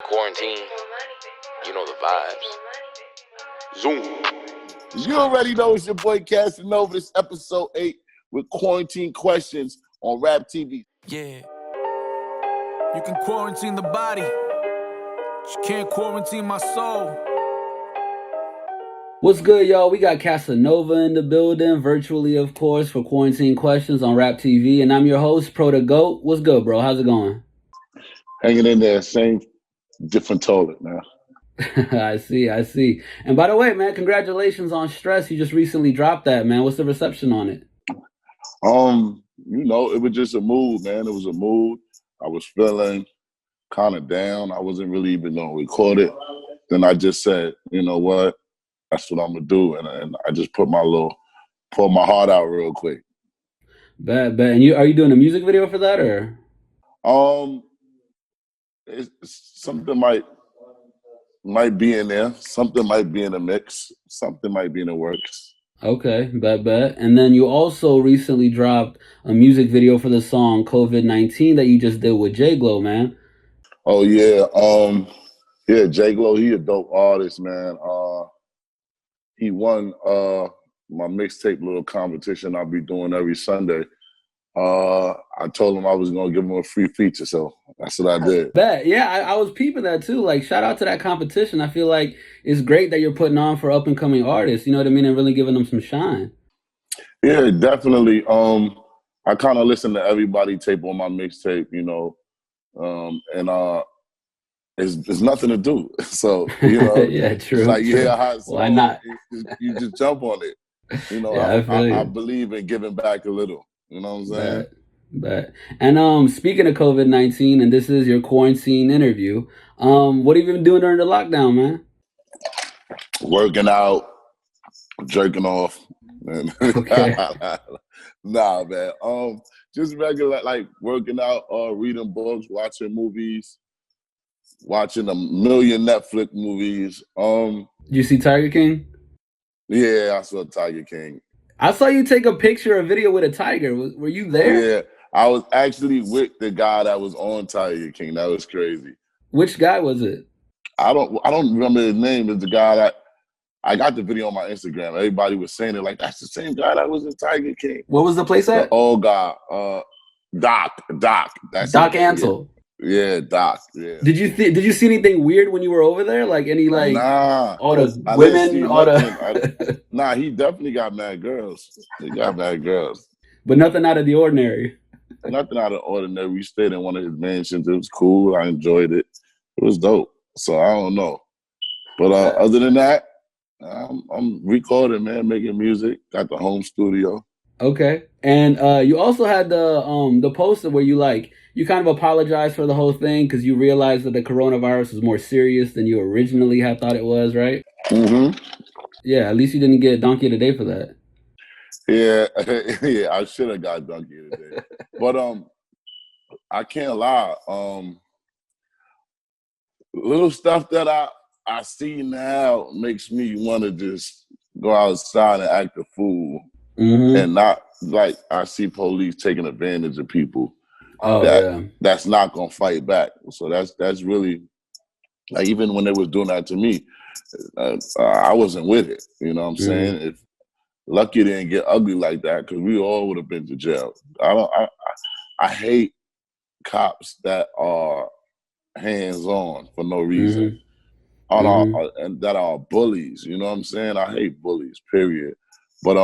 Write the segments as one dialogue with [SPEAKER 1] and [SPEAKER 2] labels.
[SPEAKER 1] Quarantine, you know the vibes. Zoom.
[SPEAKER 2] You already know it's your boy Casanova. This episode 8 with quarantine questions on RapTV.
[SPEAKER 3] Yeah. You can quarantine the body, but you can't quarantine my soul.
[SPEAKER 4] What's good, y'all? We got Casanova in the building, virtually, of course, for Quarantine Questions on RapTV. And I'm your host, ProTheGoat. What's good, bro? How's it going?
[SPEAKER 2] Hanging in there, same, different toilet, man.
[SPEAKER 4] I see. And by the way, man, congratulations on Stress. You just recently dropped that, man. What's the reception on it?
[SPEAKER 2] It was just a mood, man. It was a mood. I was feeling kind of down. I wasn't really even going to record it. Then I just said, you know what? That's what I'm going to do. And I just pour my heart out real quick.
[SPEAKER 4] Bet. And are you doing a music video for that, or?
[SPEAKER 2] Something might be in there. Something might be in the mix. Something might be in the works.
[SPEAKER 4] Okay, bet. And then you also recently dropped a music video for the song COVID-19 that you just did with J-Glow, man.
[SPEAKER 2] Oh, yeah. J-Glow, he a dope artist, man. He won my mixtape little competition I'll be doing every Sunday. I told him I was going to give him a free feature, so that's what I did.
[SPEAKER 4] Bet. Yeah, I was peeping that too. Like, shout out to that competition. I feel like it's great that you're putting on for up-and-coming artists, you know what I mean, and really giving them some shine.
[SPEAKER 2] Yeah, definitely. I kind of listen to everybody tape on my mixtape, you know, and it's nothing to do. So, you know,
[SPEAKER 4] yeah, true.
[SPEAKER 2] It's like, you hear a hot song,
[SPEAKER 4] why not?
[SPEAKER 2] You just jump on it. You know,
[SPEAKER 4] yeah,
[SPEAKER 2] I believe in giving back a little. You know what I'm saying?
[SPEAKER 4] Bet. And speaking of COVID-19, and this is your quarantine interview, what have you been doing during the lockdown, man?
[SPEAKER 2] Working out, jerking off.
[SPEAKER 4] Okay.
[SPEAKER 2] Nah, man. Just regular, like working out, reading books, watching movies, watching a million Netflix movies.
[SPEAKER 4] Did you see Tiger King?
[SPEAKER 2] Yeah, I saw Tiger King.
[SPEAKER 4] I saw you take a picture or video with a tiger. Were you there?
[SPEAKER 2] Yeah, I was actually with the guy that was on Tiger King. That was crazy.
[SPEAKER 4] Which guy was it? I
[SPEAKER 2] don't remember his name. It's the guy that I got the video on my Instagram. Everybody was saying it like, that's the same guy that was in Tiger King.
[SPEAKER 4] What was the place at?
[SPEAKER 2] The old guy, Doc. That's
[SPEAKER 4] Doc Ansel.
[SPEAKER 2] Yeah, Doc. Yeah.
[SPEAKER 4] Did you see anything weird when you were over there? Like any
[SPEAKER 2] all
[SPEAKER 4] the women, all the
[SPEAKER 2] Nah, he definitely got mad girls. He got mad girls.
[SPEAKER 4] But nothing out of the ordinary.
[SPEAKER 2] Nothing out of the ordinary. We stayed in one of his mansions. It was cool. I enjoyed it. It was dope. So I don't know. But other than that, I'm recording, man, making music. Got the home studio.
[SPEAKER 4] Okay. And you also had the poster where you kind of apologized for the whole thing because you realized that the coronavirus was more serious than you originally had thought it was, right?
[SPEAKER 2] Mm-hmm.
[SPEAKER 4] Yeah, at least you didn't get Donkey of the Day for that.
[SPEAKER 2] Yeah, I should have got Donkey of the Day. But I can't lie. Little stuff that I see now makes me want to just go outside and act a fool.
[SPEAKER 4] Mm-hmm.
[SPEAKER 2] And not like I see police taking advantage of people that's not gonna fight back. So that's really like, even when they was doing that to me, I wasn't with it. You know what I'm saying? If lucky it didn't get ugly like that, because we all would have been to jail. I hate cops that are hands-on for no reason. And that are bullies. You know what I'm saying? I hate bullies, period. But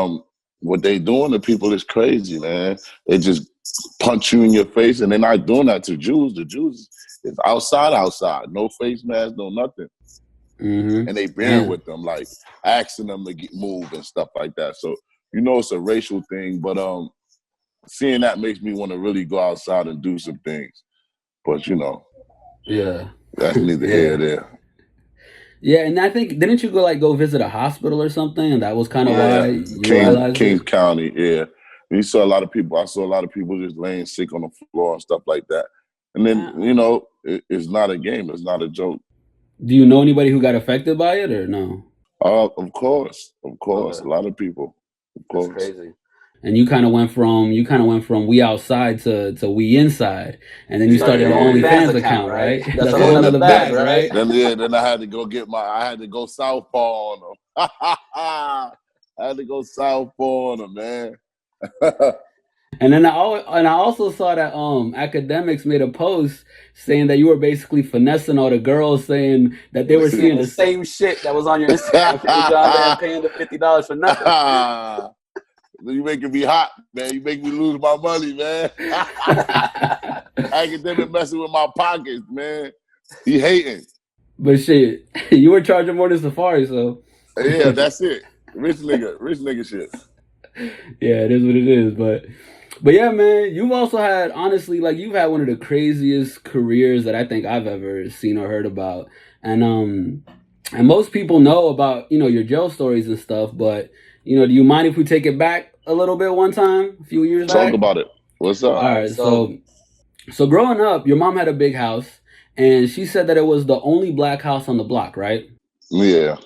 [SPEAKER 2] what they doing to people is crazy, man. They just punch you in your face, and they're not doing that to Jews. The Jews is outside. No face mask, no nothing. And they bearing with them, like asking them to move and stuff like that. So, you know, it's a racial thing, but seeing that makes me want to really go outside and do some things. But, you know, that's neither here nor there.
[SPEAKER 4] Yeah, and I think, didn't you go visit a hospital or something? And that was kind of why you realized
[SPEAKER 2] Kings County, yeah. And I saw a lot of people just laying sick on the floor and stuff like that. And then, you know, it's not a game. It's not a joke.
[SPEAKER 4] Do you know anybody who got affected by it or no?
[SPEAKER 2] Of course. A lot of people. Of course.
[SPEAKER 4] That's crazy. and you kind of went from we outside to we inside, and then you started your OnlyFans account, right?
[SPEAKER 5] That's a whole other bag, right?
[SPEAKER 2] Then I had to go southpaw on them. I had to go southpaw on them, man.
[SPEAKER 4] And then I also saw that Academics made a post saying that you were basically finessing all the girls, saying that they were seeing
[SPEAKER 5] the same shit that was on your Instagram page out there and paying the $50 for nothing.
[SPEAKER 2] You making me hot, man. You make me lose my money, man. Academic messing with my pockets, man. He hating.
[SPEAKER 4] But shit, you were charging more than Safari, so.
[SPEAKER 2] Yeah, that's it. Rich nigga shit.
[SPEAKER 4] Yeah, it is what it is, but yeah, man, you've also had, honestly, like, you've had one of the craziest careers that I think I've ever seen or heard about. And most people know about, your jail stories and stuff, but, do you mind if we take it back a little bit one time, a few years back?
[SPEAKER 2] Talk about it. What's up?
[SPEAKER 4] All right, so growing up, your mom had a big house, and she said that it was the only black house on the block, right?
[SPEAKER 2] Yeah.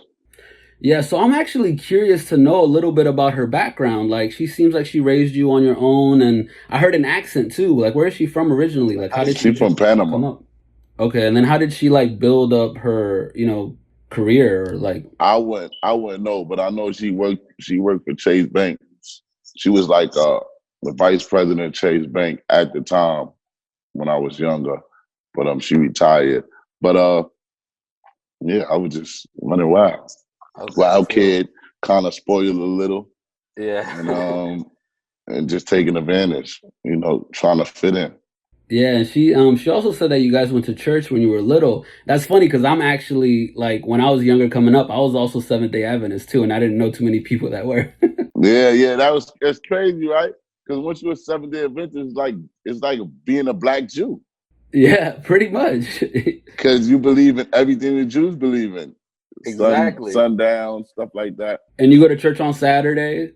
[SPEAKER 4] Yeah, so I'm actually curious to know a little bit about her background. Like, she seems like she raised you on your own, and I heard an accent too. Like, where is she from originally? Like, how did she
[SPEAKER 2] from Panama?
[SPEAKER 4] come up? Okay, and then how did she like build up her, career? Or, like,
[SPEAKER 2] I wouldn't know, but I know she worked for Chase Bank. She was like the vice president of Chase Bank at the time when I was younger, but she retired. But yeah, I was just running wild. Okay, wild kid, kind of spoiled a little.
[SPEAKER 5] Yeah.
[SPEAKER 2] And just taking advantage, trying to fit in.
[SPEAKER 4] Yeah, and she also said that you guys went to church when you were little. That's funny because I'm actually, like, when I was younger coming up, I was also Seventh-day Adventist too, and I didn't know too many people that were.
[SPEAKER 2] Yeah, it's crazy, right? Because once you're a Seventh-day Adventist, it's like being a black Jew.
[SPEAKER 4] Yeah, pretty much.
[SPEAKER 2] Because you believe in everything the Jews believe in.
[SPEAKER 5] Exactly.
[SPEAKER 2] Sundown, stuff like that.
[SPEAKER 4] And you go to church on Saturday?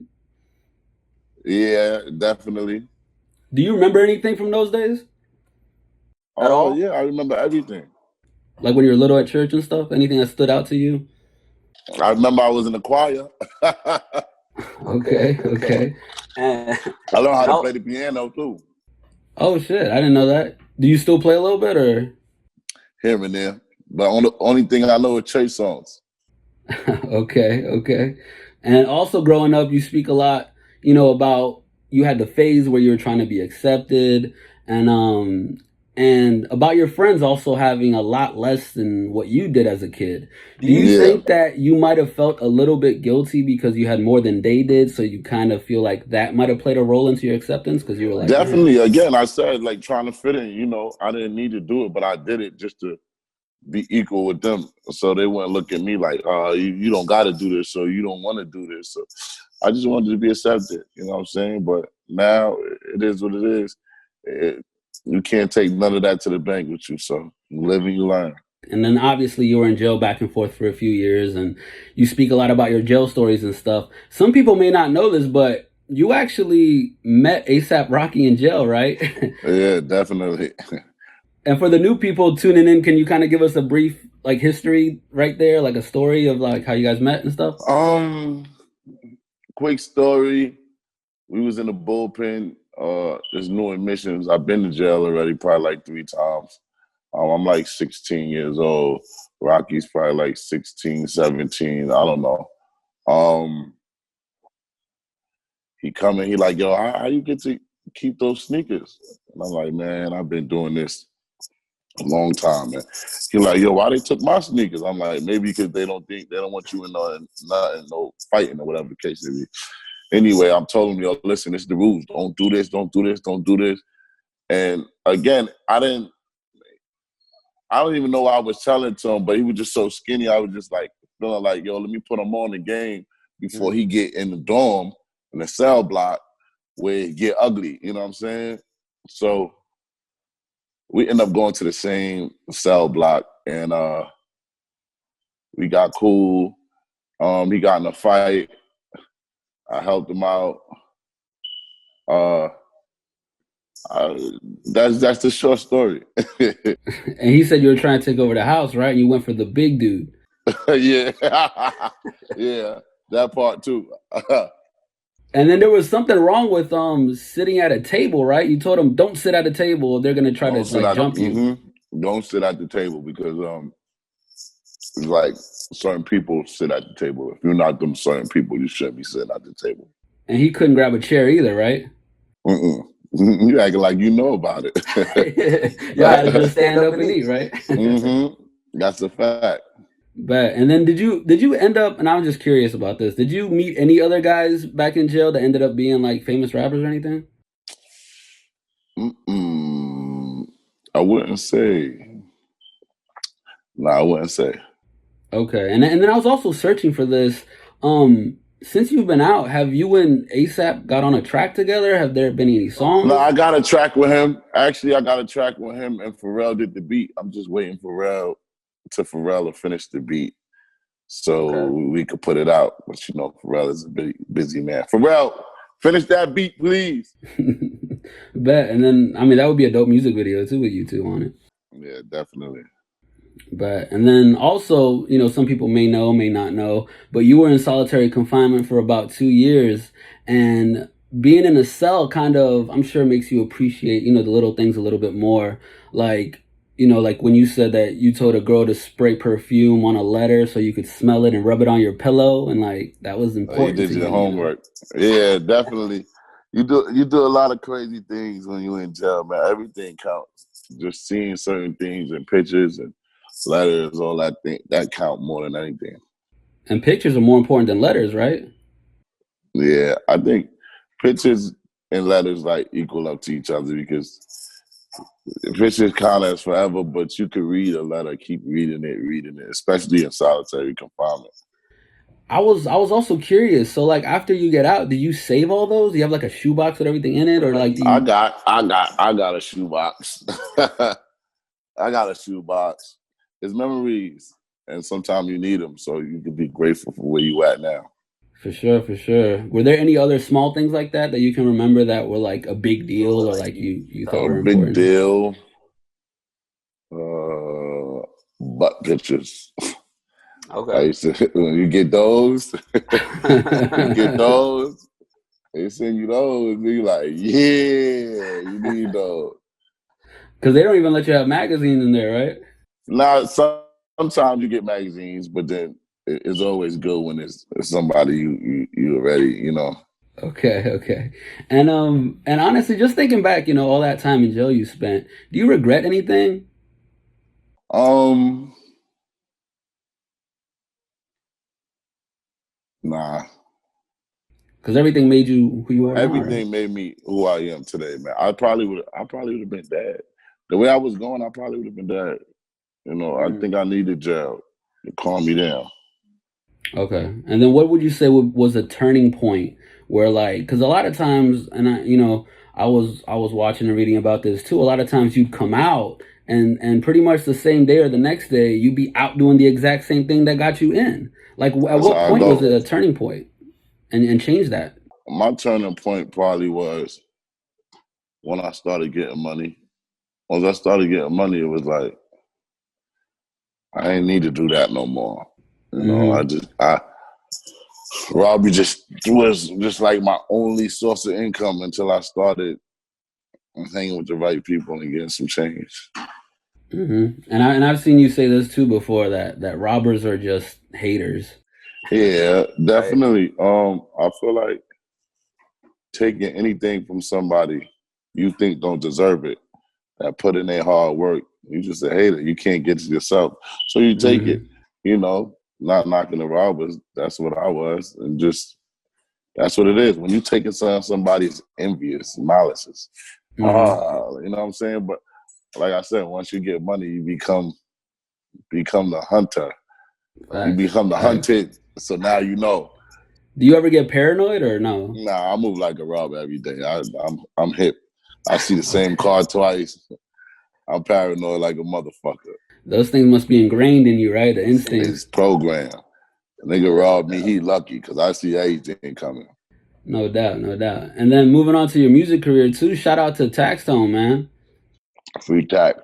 [SPEAKER 2] Yeah, definitely.
[SPEAKER 4] Do you remember anything from those days?
[SPEAKER 2] At all? Yeah, I remember everything.
[SPEAKER 4] Like when you were little at church and stuff? Anything that stood out to you?
[SPEAKER 2] I remember I was in the choir.
[SPEAKER 4] Okay.
[SPEAKER 2] I learned how to play the piano too.
[SPEAKER 4] Oh shit, I didn't know that. Do you still play a little bit or?
[SPEAKER 2] Here and there. But only thing I know is church songs.
[SPEAKER 4] Okay. And also growing up, you speak a lot, about you had the phase where you were trying to be accepted and about your friends also having a lot less than what you did as a kid. Do you think that you might have felt a little bit guilty because you had more than they did, so you kind of feel like that might have played a role into your acceptance because you were like...
[SPEAKER 2] Definitely. Again, I said, like, trying to fit in, I didn't need to do it, but I did it just to be equal with them, so they wouldn't look at me like, you don't got to do this, so you don't want to do this. So I just wanted to be accepted, you know what I'm saying? But now it is what it is. You can't take none of that to the bank with you, so you live and you learn.
[SPEAKER 4] And then obviously you were in jail back and forth for a few years, and you speak a lot about your jail stories and stuff. Some people may not know this, but you actually met A$AP Rocky in jail, right?
[SPEAKER 2] Yeah, definitely.
[SPEAKER 4] And for the new people tuning in, can you kind of give us a brief like history right there, like a story of like how you guys met and stuff?
[SPEAKER 2] Quick story. We was in the bullpen. There's new admissions. I've been to jail already probably like 3 times. I'm like 16 years old. Rocky's probably like 16, 17. I don't know. He come in, he like, yo, how you get to keep those sneakers? And I'm like, man, I've been doing this a long time, man. He like, yo, why they took my sneakers? I'm like, maybe because they don't want you in no fighting or whatever the case may be. Anyway, I'm telling him, yo, listen, this is the rules. Don't do this, don't do this, don't do this. And again, I don't even know what I was telling to him, but he was just so skinny. I was just like feeling like, yo, let me put him on the game before he get in the dorm, in the cell block, where it get ugly. You know what I'm saying? So we end up going to the same cell block, and we got cool. He got in a fight. I helped him out. That's the short story.
[SPEAKER 4] And he said you were trying to take over the house, right? And you went for the big dude.
[SPEAKER 2] Yeah. Yeah, that part too.
[SPEAKER 4] And then there was something wrong with sitting at a table, right? You told them don't sit at a table; they're gonna try to like jump you.
[SPEAKER 2] Don't sit at the table because it's like certain people sit at the table. If you're not them certain people, you shouldn't be sitting at the table.
[SPEAKER 4] And he couldn't grab a chair either, right?
[SPEAKER 2] You acting like you know about it.
[SPEAKER 4] You had to just stand up and eat, right?
[SPEAKER 2] That's a fact.
[SPEAKER 4] But and then did you end up? And I'm just curious about this. Did you meet any other guys back in jail that ended up being like famous rappers or anything?
[SPEAKER 2] I wouldn't say. No, I wouldn't say.
[SPEAKER 4] Okay, and then I was also searching for this. Since you've been out, have you and ASAP got on a track together? Have there been any songs?
[SPEAKER 2] No, I got a track with him. Actually, I got a track with him, and Pharrell did the beat. I'm just waiting for Pharrell to finish the beat so we could put it out. But you know, Pharrell is a busy man. Pharrell, finish that beat, please.
[SPEAKER 4] Bet. And then, I mean, that would be a dope music video too with you two on it.
[SPEAKER 2] Yeah, definitely.
[SPEAKER 4] But and then also, you know, some people may know, may not know, but you were in solitary confinement for about 2 years, and being in a cell kind of, I'm sure, makes you appreciate, you know, the little things a little bit more. Like, you know, like when you said that you told a girl to spray perfume on a letter so you could smell it and rub it on your pillow, and like that was important.
[SPEAKER 2] You did your homework. Yeah, definitely. You do a lot of crazy things when you're in jail, man. Everything counts. Just seeing certain things and pictures and letters, all that thing, that count more than anything.
[SPEAKER 4] And pictures are more important than letters, right?
[SPEAKER 2] Yeah, I think pictures and letters like equal up to each other because pictures count as forever, but you could read a letter, keep reading it, especially in solitary confinement.
[SPEAKER 4] I was also curious. So like after you get out, do you save all those? Do you have like a shoebox with everything in it, or like do you...
[SPEAKER 2] I got a shoebox. I got a shoebox. It's memories, and sometimes you need them, so you can be grateful for where you at now.
[SPEAKER 4] For sure, for sure. Were there any other small things like that you can remember that were like a big deal, or like you thought were important?
[SPEAKER 2] A big deal. Butt pictures.
[SPEAKER 5] Okay.
[SPEAKER 2] I used to, when you get those, they send you those, and you're like, yeah, you need those.
[SPEAKER 4] Because they don't even let you have magazines in there, right?
[SPEAKER 2] Now, sometimes you get magazines, but then it's always good when it's somebody you already, you know.
[SPEAKER 4] Okay. And honestly, just thinking back, you know, all that time in jail you spent, do you regret anything?
[SPEAKER 2] Nah.
[SPEAKER 4] Because everything made you who you are.
[SPEAKER 2] Everything made me who I am today, man. I probably would have been dead. The way I was going, I probably would have been dead. You know, I think I needed jail to calm me down.
[SPEAKER 4] Okay. And then what would you say was a turning point where, like, because a lot of times, and I was watching and reading about this too, a lot of times you'd come out and pretty much the same day or the next day, you'd be out doing the exact same thing that got you in. Like, at what point was it a turning point and change that?
[SPEAKER 2] My turning point probably was when I started getting money. Once I started getting money, it was like, I ain't need to do that no more. You know, Robbie just was just like my only source of income until I started hanging with the right people and getting some change.
[SPEAKER 4] And I've seen you say this too before, that robbers are just haters.
[SPEAKER 2] Yeah, definitely. I feel like taking anything from somebody you think don't deserve it, that put in their hard work, you just a hater. You can't get it yourself. So you take it, you know, not knocking the robbers. That's what I was. And just, that's what it is. When you taking somebody's envious, malicious, you know what I'm saying? But like I said, once you get money, you become the hunter. You become the hunted. So now you know.
[SPEAKER 4] Do you ever get paranoid or no?
[SPEAKER 2] Nah, I move like a robber every day. I'm hip. I see the same car twice. I'm paranoid like a motherfucker.
[SPEAKER 4] Those things must be ingrained in you, right? The instinct.
[SPEAKER 2] It's programmed. A nigga robbed me, he lucky, because I see everything coming.
[SPEAKER 4] No doubt. And then moving on to your music career too, shout out to Taxstone, man.
[SPEAKER 2] Free Tax.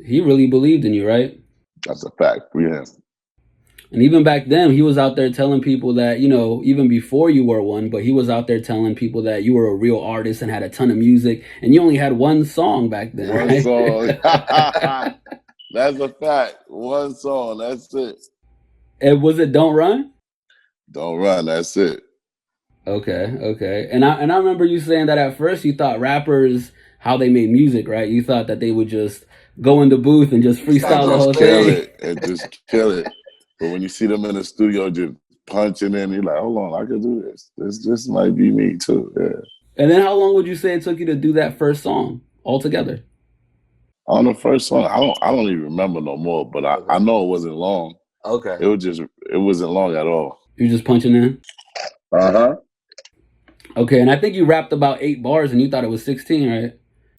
[SPEAKER 4] He really believed in you, right?
[SPEAKER 2] That's a fact. Free him.
[SPEAKER 4] And even back then, he was out there telling people that, you know, even before you were one, but he was out there telling people that you were a real artist and had a ton of music, and you only had one song back then.
[SPEAKER 2] One
[SPEAKER 4] right?
[SPEAKER 2] song. That's a fact. One song. That's it.
[SPEAKER 4] And was it "Don't Run"?
[SPEAKER 2] Don't Run. That's it.
[SPEAKER 4] Okay. And I remember you saying that at first you thought rappers, how they made music, right? You thought that they would just go in the booth and just freestyle the whole thing.
[SPEAKER 2] And just kill it. But when you see them in the studio just punching in, you're like, hold on, I could do this. This might be me too. Yeah.
[SPEAKER 4] And then how long would you say it took you to do that first song altogether?
[SPEAKER 2] On the first song, I don't even remember no more, but I know it wasn't long.
[SPEAKER 5] Okay.
[SPEAKER 2] It wasn't long at all.
[SPEAKER 4] You're just punching in?
[SPEAKER 2] Uh-huh.
[SPEAKER 4] Okay, and I think you rapped about 8 bars and you thought it was 16, right?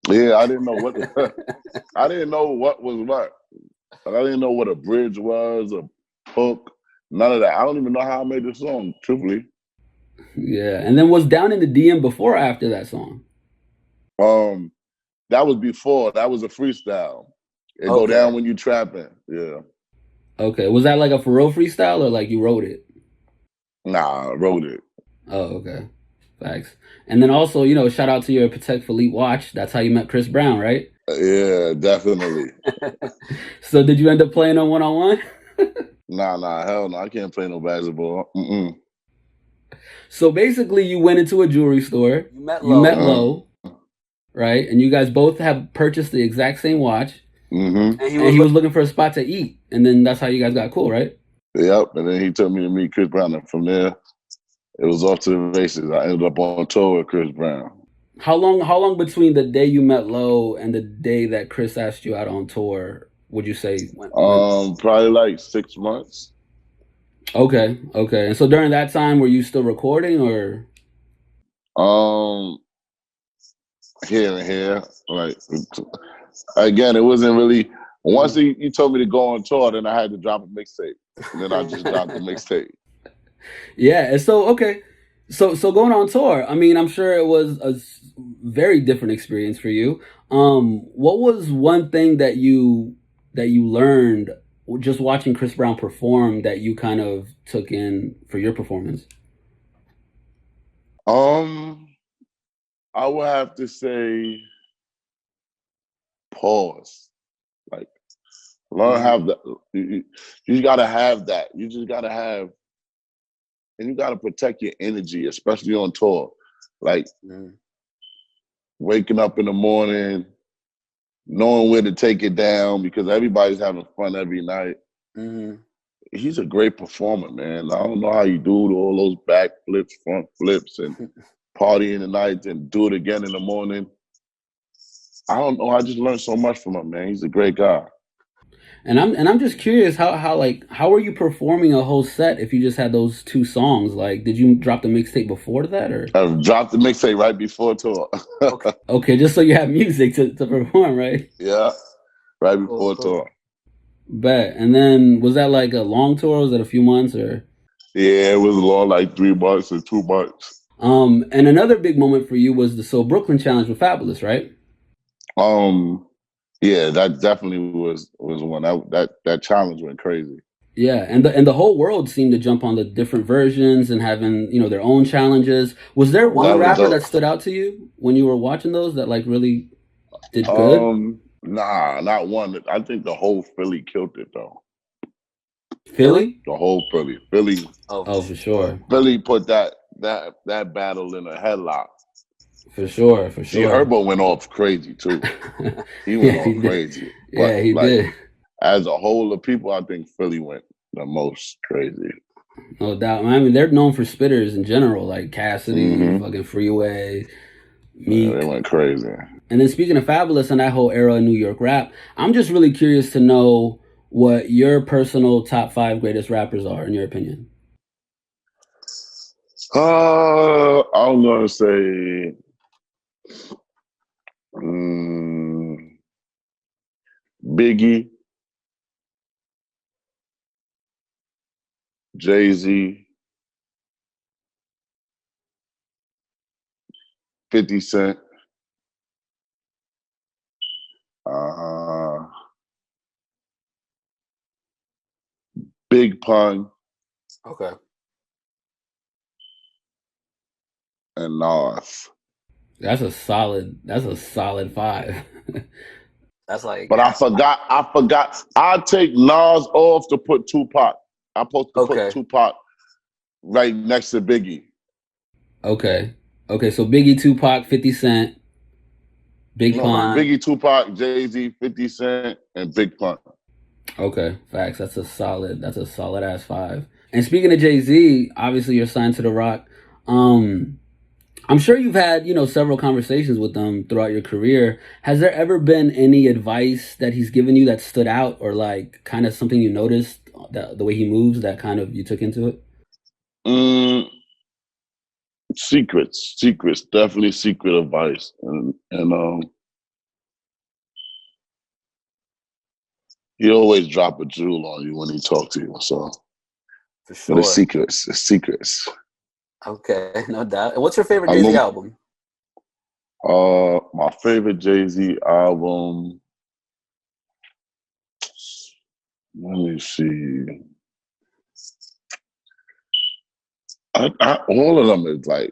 [SPEAKER 2] Yeah, I didn't know what I didn't know what was what. I didn't know what a bridge was, a hook, none of that. I don't even know how I made the song, truthfully.
[SPEAKER 4] Yeah, and then was Down in the DM before or after that song?
[SPEAKER 2] That was before. That was a freestyle. It go down when you trapping. Yeah.
[SPEAKER 4] Okay, was that like a for real freestyle or like you wrote it?
[SPEAKER 2] Nah, I wrote it.
[SPEAKER 4] Oh, okay. Thanks. And then also, you know, shout out to your Protect Philippe watch. That's how you met Chris Brown, right?
[SPEAKER 2] Yeah, definitely.
[SPEAKER 4] So did you end up playing on one-on-one?
[SPEAKER 2] Nah, hell no. I can't play no basketball. Mm-mm.
[SPEAKER 4] So basically you went into a jewelry store. You met Lo, right? And you guys both have purchased the exact same watch.
[SPEAKER 2] Mm-hmm.
[SPEAKER 4] And he was looking for a spot to eat. And then that's how you guys got cool, right?
[SPEAKER 2] Yep. And then he took me to meet Chris Brown. And from there, it was off to the races. I ended up on tour with Chris Brown.
[SPEAKER 4] How long between the day you met Lo and the day that Chris asked you out on tour would you say went?
[SPEAKER 2] Probably like 6 months.
[SPEAKER 4] Okay. And so during that time, were you still recording or?
[SPEAKER 2] Here and here. Like, again, it wasn't really. Once he told me to go on tour, then I had to drop a mixtape. And then I just dropped the mixtape.
[SPEAKER 4] Yeah. And so, okay. So going on tour, I mean, I'm sure it was a very different experience for you. What was one thing that you learned just watching Chris Brown perform that you kind of took in for your performance?
[SPEAKER 2] I would have to say pause. Like, learn how you gotta have that. You just gotta have, and you gotta protect your energy, especially on tour. Like waking up in the morning, knowing where to take it down because everybody's having fun every night. He's a great performer, man. I don't know how you do all those back flips, front flips, and party in the night and do it again in the morning. I don't know. I just learned so much from him, man. He's a great guy.
[SPEAKER 4] And I'm just curious how are you performing a whole set if you just had those 2 songs? Like, did you drop the mixtape before that or?
[SPEAKER 2] I dropped the mixtape right before tour.
[SPEAKER 4] Okay, just so you have music to perform, right?
[SPEAKER 2] Yeah, right before tour.
[SPEAKER 4] Bet. And then was that like a long tour? Was it a few months or?
[SPEAKER 2] Yeah, it was long, like 3 months or 2 months.
[SPEAKER 4] And another big moment for you was the So Brooklyn challenge with Fabolous, right?
[SPEAKER 2] Yeah, that definitely was one. That challenge went crazy.
[SPEAKER 4] Yeah, and the whole world seemed to jump on the different versions and having, you know, their own challenges. Was there one rapper that stood out to you when you were watching those that like really did good?
[SPEAKER 2] Nah, not one. I think the whole Philly killed it though.
[SPEAKER 4] Philly?
[SPEAKER 2] The whole Philly. Philly.
[SPEAKER 4] Oh, for sure.
[SPEAKER 2] Philly put that battle in a headlock.
[SPEAKER 4] For sure.
[SPEAKER 2] See, Herbo went off crazy too. He went off crazy.
[SPEAKER 4] Yeah, he did.
[SPEAKER 2] As a whole of people, I think Philly went the most crazy.
[SPEAKER 4] No doubt. I mean, they're known for spitters in general, like Cassidy, fucking Freeway, Meek.
[SPEAKER 2] Yeah, they went crazy.
[SPEAKER 4] And then speaking of Fabolous and that whole era of New York rap, I'm just really curious to know what your personal top 5 greatest rappers are, in your opinion.
[SPEAKER 2] I'm gonna say Biggie, Jay-Z, 50 Cent, Big Pun,
[SPEAKER 5] Okay.
[SPEAKER 2] and Nas.
[SPEAKER 4] That's a solid 5.
[SPEAKER 5] That's like.
[SPEAKER 2] But I forgot. I take Nas off to put Tupac. I'm supposed to put Tupac right next to Biggie.
[SPEAKER 4] Okay, so Biggie, Tupac, 50 Cent, Big Pun.
[SPEAKER 2] Biggie, Tupac, Jay-Z, 50 Cent, and Big Pun.
[SPEAKER 4] Okay, facts. That's a solid ass 5. And speaking of Jay-Z, obviously you're signed to The Rock. I'm sure you've had, several conversations with them throughout your career. Has there ever been any advice that he's given you that stood out, or like kind of something you noticed the way he moves that kind of you took into it?
[SPEAKER 2] Secrets, definitely secret advice, and he always drop a jewel on you when he talk to you. So,
[SPEAKER 5] for sure,
[SPEAKER 2] but it's secrets.
[SPEAKER 5] Okay, no doubt. And what's your favorite Jay-Z album?
[SPEAKER 2] My favorite Jay-Z album. Let me see. All of them is like,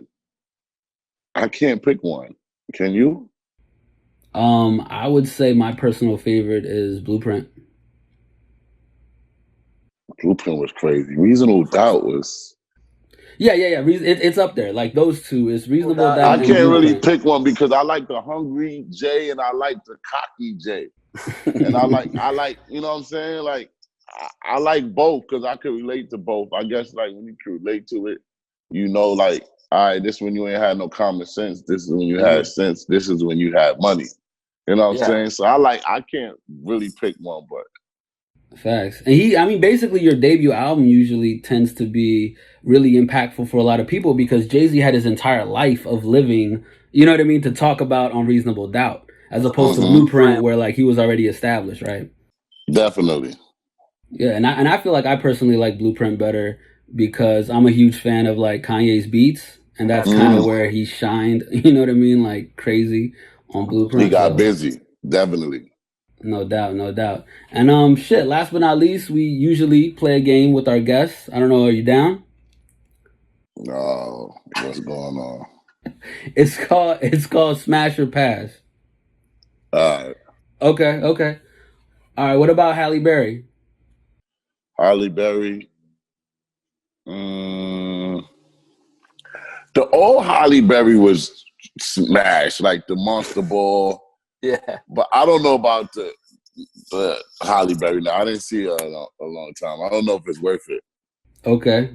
[SPEAKER 2] I can't pick one. Can you?
[SPEAKER 4] I would say my personal favorite is Blueprint.
[SPEAKER 2] Blueprint was crazy. Reasonable Doubt was.
[SPEAKER 4] Yeah. It's up there. Like those two, it's Reasonable Doubt.
[SPEAKER 2] I can't really pick one because I like the hungry Jay and I like the cocky Jay, and I like, you know what I'm saying? Like, I like both because I can relate to both. I guess like when you can relate to it, like, all right, this is when you ain't had no common sense. This is when you had sense. This is when you had money. You know what I'm saying? So I can't really pick one, but.
[SPEAKER 4] Facts. And basically your debut album usually tends to be really impactful for a lot of people because Jay-Z had his entire life of living, you know what I mean, to talk about on Reasonable Doubt, as opposed to Blueprint where like he was already established, right?
[SPEAKER 2] Definitely.
[SPEAKER 4] Yeah, and I feel like I personally like Blueprint better because I'm a huge fan of like Kanye's beats, and that's kind of where he shined, you know what I mean, like crazy on Blueprint.
[SPEAKER 2] He got busy, definitely.
[SPEAKER 4] No doubt. And last but not least, we usually play a game with our guests. I don't know, are you down?
[SPEAKER 2] No, what's going on?
[SPEAKER 4] It's called Smash or Pass.
[SPEAKER 2] All right.
[SPEAKER 4] Okay. All right, what about Halle Berry?
[SPEAKER 2] Halle Berry. The old Halle Berry was smashed, like the Monster Ball.
[SPEAKER 5] Yeah.
[SPEAKER 2] But I don't know about the Halle Berry now. I didn't see her in a long time. I don't know if it's worth it.
[SPEAKER 4] Okay.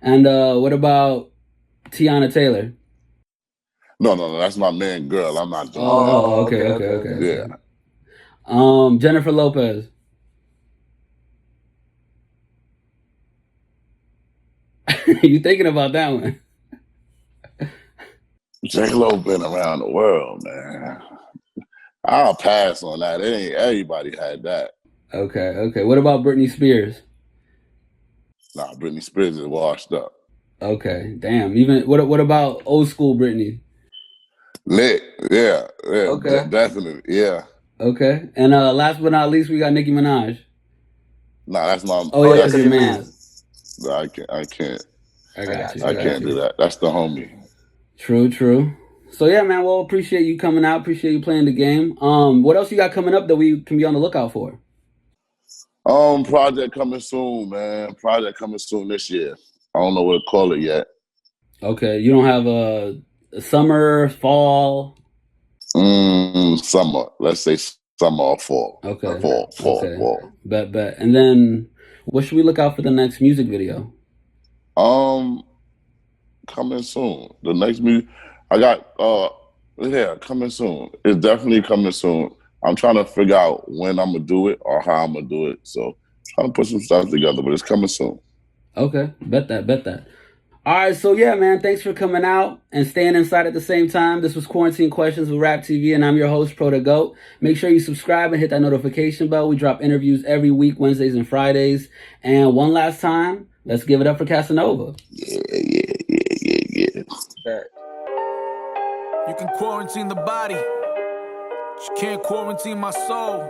[SPEAKER 4] And what about Tiana Taylor?
[SPEAKER 2] No. That's my man, girl. I'm not doing that.
[SPEAKER 4] Okay.
[SPEAKER 2] Yeah.
[SPEAKER 4] Jennifer Lopez. You thinking about that one?
[SPEAKER 2] J-Lo been around the world, man. I'll pass on that. It ain't everybody had that.
[SPEAKER 4] Okay. What about Britney Spears?
[SPEAKER 2] Nah, Britney Spears is washed up.
[SPEAKER 4] Okay, damn. Even what about old school Britney?
[SPEAKER 2] Lit, yeah.
[SPEAKER 4] Okay,
[SPEAKER 2] definitely, yeah.
[SPEAKER 4] Okay, and last but not least, we got Nicki Minaj.
[SPEAKER 2] Nah, that's my.
[SPEAKER 4] Oh yeah, that's your man.
[SPEAKER 2] I can't.
[SPEAKER 4] I got you.
[SPEAKER 2] I can't do that. That's the homie.
[SPEAKER 4] True. So yeah, man. Well, appreciate you coming out. Appreciate you playing the game. What else you got coming up that we can be on the lookout for?
[SPEAKER 2] Project coming soon, man. Project coming soon this year. I don't know what to call it yet.
[SPEAKER 4] Okay, you don't have a summer, fall.
[SPEAKER 2] Summer. Let's say summer or fall.
[SPEAKER 4] Okay.
[SPEAKER 2] Fall.
[SPEAKER 4] Bet. And then, what should we look out for the next music video?
[SPEAKER 2] Coming soon. The next music I got. Coming soon. It's definitely coming soon. I'm trying to figure out when I'm gonna do it or how I'm gonna do it. So, trying to put some stuff together, but it's coming soon.
[SPEAKER 4] Okay, bet that. All right, so yeah, man, thanks for coming out and staying inside at the same time. This was Quarantine Questions with RapTV, and I'm your host, ProTheGoat. Make sure you subscribe and hit that notification bell. We drop interviews every week, Wednesdays and Fridays. And one last time, let's give it up for Casanova.
[SPEAKER 2] Yeah.
[SPEAKER 3] You can quarantine the body, but you can't quarantine my soul.